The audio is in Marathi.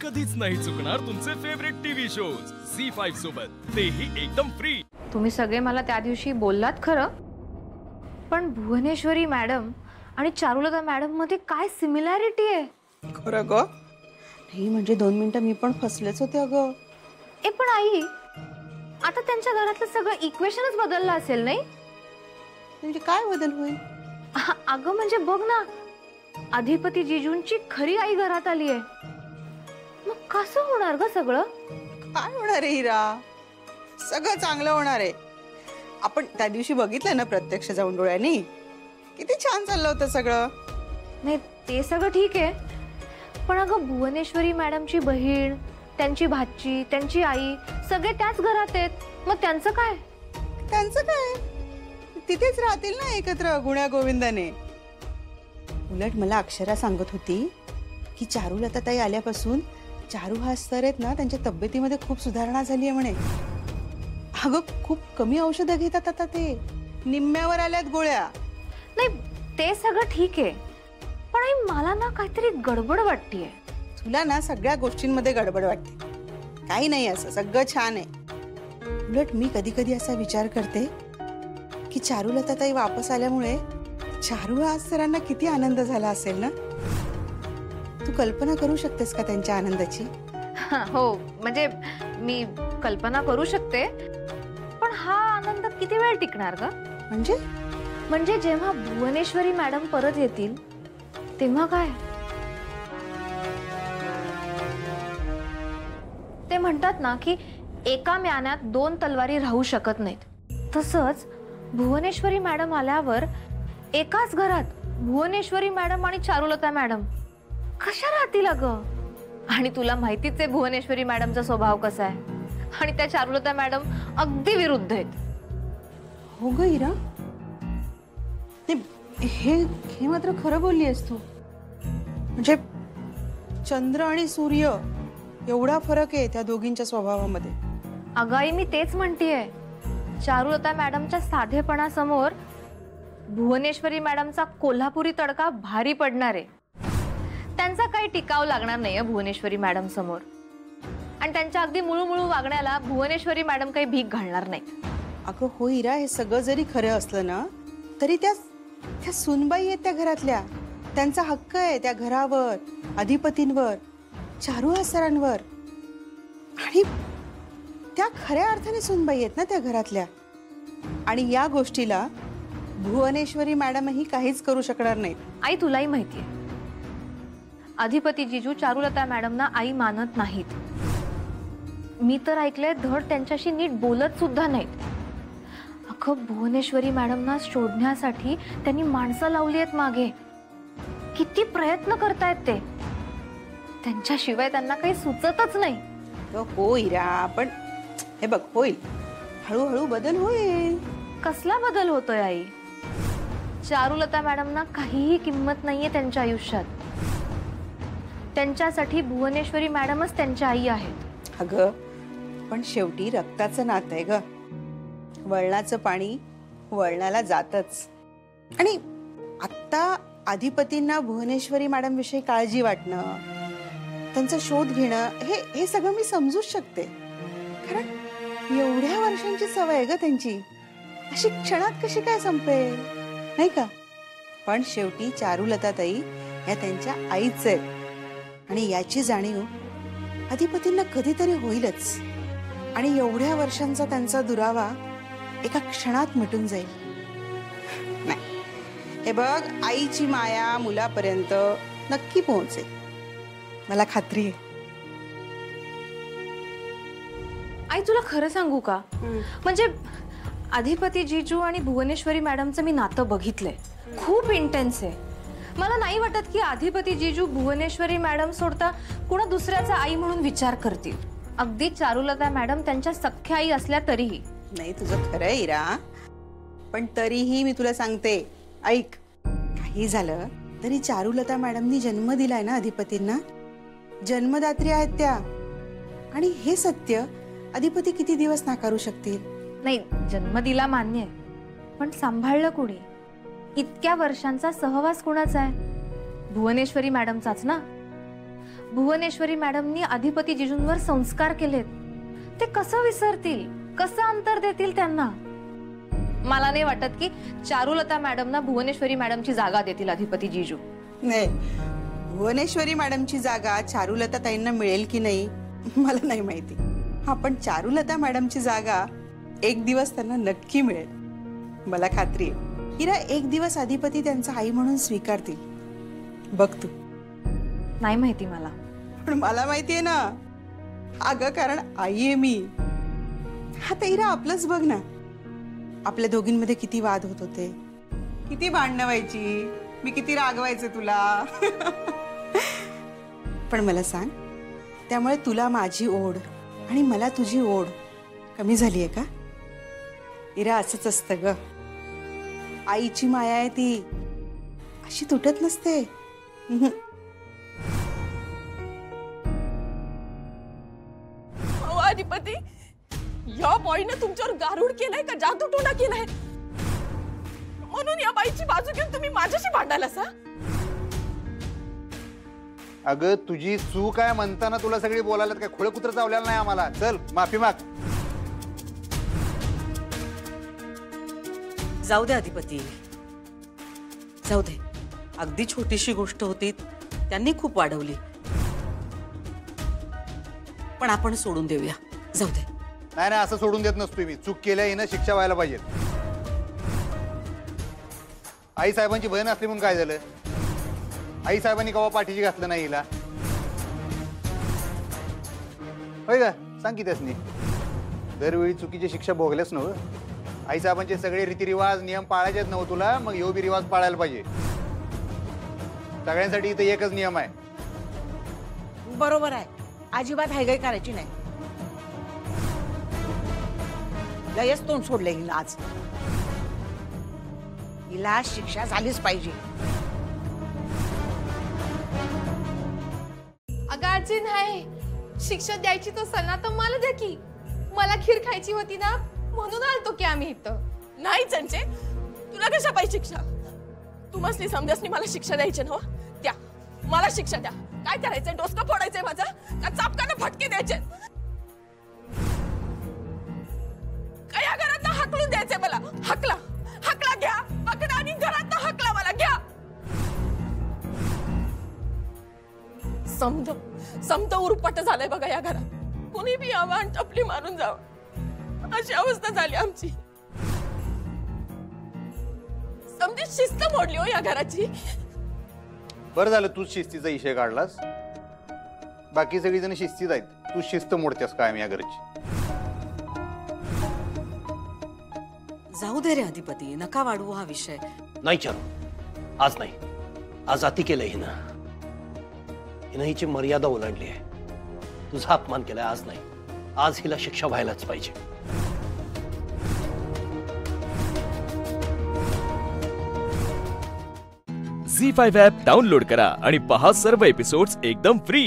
कधीच नाही चुकणार तुमचे फेवरेट टीव्ही शोज झी5 सोबत, तेही एकदम फ्री। तुम्ही सगळे मला त्या दिवशी बोललात खरं, पण भुवनेश्वरी मॅडम आणि चारुलता मॅडम मध्ये काय सिमिलॅरिटी आहे? खरं ग? नाही म्हणजे 2 मिनिटं मी पण फसलेच होते अगं। पण आई, आता त्यांच्या घरातलं सगळं इक्वेशनच बदललं असेल नाही? म्हणजे काय बदल होईल? अगं म्हणजे बघ ना, अधिपती जिजूंची खरी आई घरात आली आहे। मग कसं होणार ग सगळं? काय होणार आहे हिरा? सगळं चांगलं होणार आहे। आपण त्या दिवशी बघितलं ना प्रत्यक्ष जाऊन डोळ्यांनी, किती छान चाललं होतं सगळं। नाही ते सगळं ठीक आहे, पण अगं भुवनेश्वरी मॅडमची बहीण, त्यांची भाची, त्यांची आई सगळे त्याच घरात आहेत, मग त्यांचं काय? त्यांचं काय, तिथेच राहतील ना एकत्र गुण्या गोविंदाने। उलट मला अक्षरा सांगत होती की चारुलता ताई आल्यापासून चारू हा सर आहेत ना, त्यांच्या तब्येतीमध्ये खूप सुधारणा झाली आहे म्हणे। अगं खूप कमी औषधं घेतात आता, ते निम्म्यावर आल्यात गोळ्या। नाही ते सगळं ठीक आहे, पण आई मला ना काहीतरी गडबड वाटतेय। तुला ना सगळ्या गोष्टींमध्ये गडबड वाटते, काही नाही असं, सगळं छान आहे। उलट मी कधी कधी असा विचार करते की चारुलता ताई वापस आल्यामुळे चारू आज सरांना किती आनंद झाला असेल ना। तू कल्पना करू शकतेस का त्यांच्या आनंदाची? हो म्हणजे मी कल्पना करू शकते, पण हा आनंद किती वेळ टिकणार ग? म्हणजे जेव्हा भुवनेश्वरी मॅडम परत येतील तेव्हा काय? ते म्हणतात ना की एका म्यानात 2 तलवारी राहू शकत नाहीत, तसंच भुवनेश्वरी मॅडम आल्यावर एकाच घरात भुवनेश्वरी मॅडम आणि चारुलता मॅडम कशा राहतील अगं? आणि तुला माहितीच आहे भुवनेश्वरी मॅडमचा स्वभाव कसा आहे, आणि त्या चारुलता मॅडम अगदी विरुद्ध आहेत। हो ग इरा, हे मात्र खरं बोलली आहेस तू। म्हणजे चंद्र आणि सूर्य एवढा फरक आहे त्या दोघींच्या स्वभावामध्ये। अगं आई मी तेच म्हणतेय, चारुलता मॅडमच्या साधेपणासमोर भुवनेश्वरी मॅडमचा कोल्हापुरी तडका भारी पडणार आहे। त्यांचा काही टिकाव लागणार नाहीये भुवनेश्वरी मॅडम समोर, आणि त्यांच्या अगदी मुळू वागण्याला भुवनेश्वरी मॅडम काही भीक घालणार नाही। अगं हो इरा, हे सगळं जरी खरं असलं ना, तरी त्या सुनबाई आहेत त्या घरातल्या, त्यांचा हक्क आहे त्या घरावर, अधिपतींवर, चारू सरांवर, आणि त्या खऱ्या अर्थाने सुनबाई आहेत ना त्या घरातल्या। आणि या गोष्टीला भुवनेश्वरी मॅडमही काहीच करू शकणार नाहीत। आई तुलाही माहितीये, अधिपती जिजू चारुलता मॅडमना आई मानत नाहीत। मी तर ऐकलंय धड त्यांच्याशी नीट बोलत सुद्धा नाहीत। अगं भुवनेश्वरी मॅडमना शोधण्यासाठी त्यांनी माणसं लावली आहेत मागे, किती प्रयत्न करतायत ते, त्यांच्याशिवाय त्यांना काही सुचतच नाही। हो इरा, पण हे बघ होईल, हळूहळू बदल होईल। कसला बदल होतोय आई? चारुलता मॅडमना काहीही किंमत नाहीये त्यांच्या आयुष्यात, त्यांच्यासाठी भुवनेश्वरी मॅडमच त्यांच्या आई आहेत। अगं पण शेवटी रक्ताचं नातं आहे ग, वळणाचं पाणी वळणाला जातच। आणि आता अधिपतींना भुवनेश्वरी मॅडम विषयी काळजी वाटणं, त्यांचा शोध घेणं, हे सगळं मी समजूच शकते, कारण एवढ्या वर्षांची सवय आहे ग त्यांची, अशी क्षणात कशी काय संपेल, नाही का? पण शेवटी चारुलता ताई या त्यांच्या आईच आहेत, आणि याची जाणीव अधिपतींना कधीतरी होईलच, आणि एवढ्या वर्षांचा त्यांचा दुरावा एका क्षणात मिटून जाईल। नाही, हे बघ, आईची माया मुलापर्यंत नक्की पोहोचेल, मला खात्री आहे। आई तुला खरं सांगू का, म्हणजे अधिपती जिजू आणि भुवनेश्वरी मॅडमचं मी नातं बघितलंय, खूप इंटेन्स आहे। मला नाही वाटत की अधिपती जिजू भुवनेश्वरी मॅडम सोडता कुणा दुसऱ्याचा आई म्हणून विचार करतील, अगदी चारुलता मॅडम त्यांच्या सख्या आई असल्या तरीही। नाही तुझं खरं आहे इरा, पण तरीही मी तुला सांगते, ऐक, काही झालं तरी चारुलता मॅडमनी जन्म दिलाय ना अधिपतींना, जन्मदात्री आहेत त्या, आणि हे सत्य अधिपती किती दिवस नाकारू शकतील? नाही जन्म दिला मान्य आहे, पण सांभाळलं कुणी? इतक्या वर्षांचा सहवास कुणाचा आहे? भुवनेश्वरी मॅडमचाच ना। भुवनेश्वरी मॅडमनी अधिपती जिजूंवर संस्कार केलेत, ते कसं विसरतील, कसं अंतर देतील त्यांना? मला नाही वाटत की चारुलता मॅडमना भुवनेश्वरी मॅडमची जागा देतील अधिपती जिजू. नाही, भुवनेश्वरी मॅडमची जागा चारुलता ताईंना मिळेल की नाही मला नाही माहिती. हा, पण चारुलता मॅडमची जागा एक दिवस त्यांना नक्की मिळेल, मला खात्री आहे. हिरा, एक दिवस अधिपती त्यांचा आई म्हणून स्वीकारतील, बघ तू. नाही माहिती मला. पण मला माहितीये ना अगं, कारण आई आहे मी. आता हिरा आपलंच बघ ना, आपल्या दोघींमध्ये किती वाद होत होते, किती भांडणं व्हायची, मी किती रागवायचे तुला. पण मला सांग, त्यामुळे तुला माझी ओढ आणि मला तुझी ओढ कमी झाली आहे का? हिरा, असंच असतं ग. आईची माया आहे ती, अशी तुटत नसते. अधिपती, या बॉईने तुमच्यावर गारुड केलाय का जादूटोणा केलाय? म्हणून या बाईची बाजू घेऊन तुम्ही माझ्याशी भांडायला सा? अगं, तुझी चूक आहे म्हणताना तुला सगळी बोलायला काय खोळ कुत्र चावलेलं नाही आम्हाला. चल, माफी माग. जाऊ दे अधिपती, जाऊ दे. अगदी छोटीशी गोष्ट होती, त्यांनी खूप वाढवली, पण आपण सोडून देऊया. जाऊ दे. नाही नाही, असं सोडून देत नसतोय मी. चूक केल्या हिनं शिक्षा व्हायला पाहिजे. आई साहेबांची बहीण असली म्हणून काय झालं? आई साहेबांनी कवा पाठीशी घातलं नाही हिला, होय का? सांग की त्यासनी. दरवेळी चुकीची शिक्षा भोगल्याच नव्ह. आई साहेबांचे सगळे रीतिरिवाज नियम पाळायचेच नव्ह तुला, मग यो बी रिवाज पाळायला पाहिजे. सगळ्यांसाठी इथं एकच नियम आहे. बरोबर आहे, अजिबात हायगाई करायची नाही. लयच तोंड सोडले हिला आज. हिला शिक्षा झालीच पाहिजे. अगं आजी, नाही, शिक्षा द्यायची तर सणा तर मला द्या की. मला खीर खायची होती ना, म्हणून आलतो की आम्ही इथं. नाही चंचे, तुला कशा पाहिजे शिक्षा? तू मसली समजासनी मला शिक्षा द्यायची ना? द्या, मला शिक्षा द्या. काय करायचंय? डोसकं फोडायचंय माझं का चापकानं फटके द्यायचे? काय या घरात हाकलून द्यायचंय मला? हाकला, हाकला, घ्या पकडा आणि घरात हाकला मला, घ्या. समज समज उरपट झालंय बघा या घरात. कोणी बी यावं आणि टपली मारून जावं, अशी अवस्था झाली आमची. समजी शिस्त मोडली हो या घराची. बरं झालं तूच शिस्तीचा विषय काढलास. बाकी सगळी जण शिस्तीत आहेत, तू शिस्त मोडतेस कायम या घरची. जाऊ दे रे अधिपती, नका वाढवू हा विषय. नाही चारू, आज नाही. आज अति केलंय हिनं. हिनं हिची मर्यादा ओलांडली आहे. तुझा अपमान केलाय. आज नाही, आज हिला शिक्षा व्हायलाच पाहिजे. झी5 ॲप डाउनलोड करा आणि पहा सर्व एपिसोड्स एकदम फ्री.